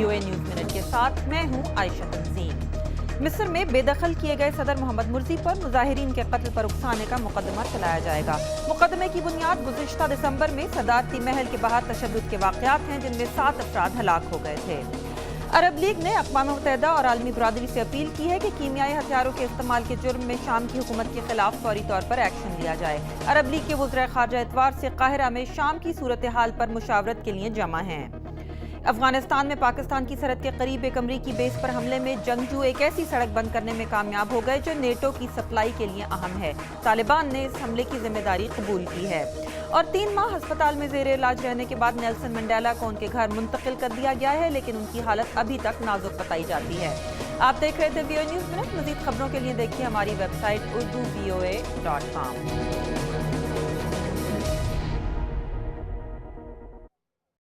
VOA news minute के साथ मैं हूं आयशा तंजीम। मिस्र में बेदखल किए गए सदर मोहम्मद मुर्सी पर मुजाहिरीन के कत्ल पर उकसाने का मुकदमा चलाया जाएगा। मुकदमे की बुनियाद गुज़िश्ता दिसंबर में सदारती महल के बाहर तशद्दुद के वाक़यात हैं, जिनमें 7 अफराद हलाक हो गए थे। अरब लीग ने अक़वाम मुत्तहिदा और आलमी बरादरी से अपील की है कि कीमियाई हथियारों के इस्तेमाल के जुर्म में शाम की हुकूमत के खिलाफ फौरी तौर पर एक्शन लिया जाए। अरब लीग के वज़ीर ख़ारजा इतवार से काहिरा में शाम की सूरत हाल पर मुशावरत के लिए जमा हैं। अफगानिस्तान में पाकिस्तान की सरहद के करीब एक अमरीकी बेस पर हमले में जंगजू एक ऐसी सड़क बंद करने में कामयाब हो गए जो नेटो की सप्लाई के लिए अहम है। तालिबान ने इस हमले की जिम्मेदारी कबूल की है। और 3 माह अस्पताल में ज़ेर इलाज रहने के बाद नेल्सन मंडेला को उनके घर मुंतकिल कर दिया गया है, लेकिन उनकी हालत अभी तक नाजुक बताई जाती है। आप देख रहे थे VOA न्यूज़ मिनट। मज़ीद खबरों के लिए देखिए हमारी वेबसाइट urduvoa.com।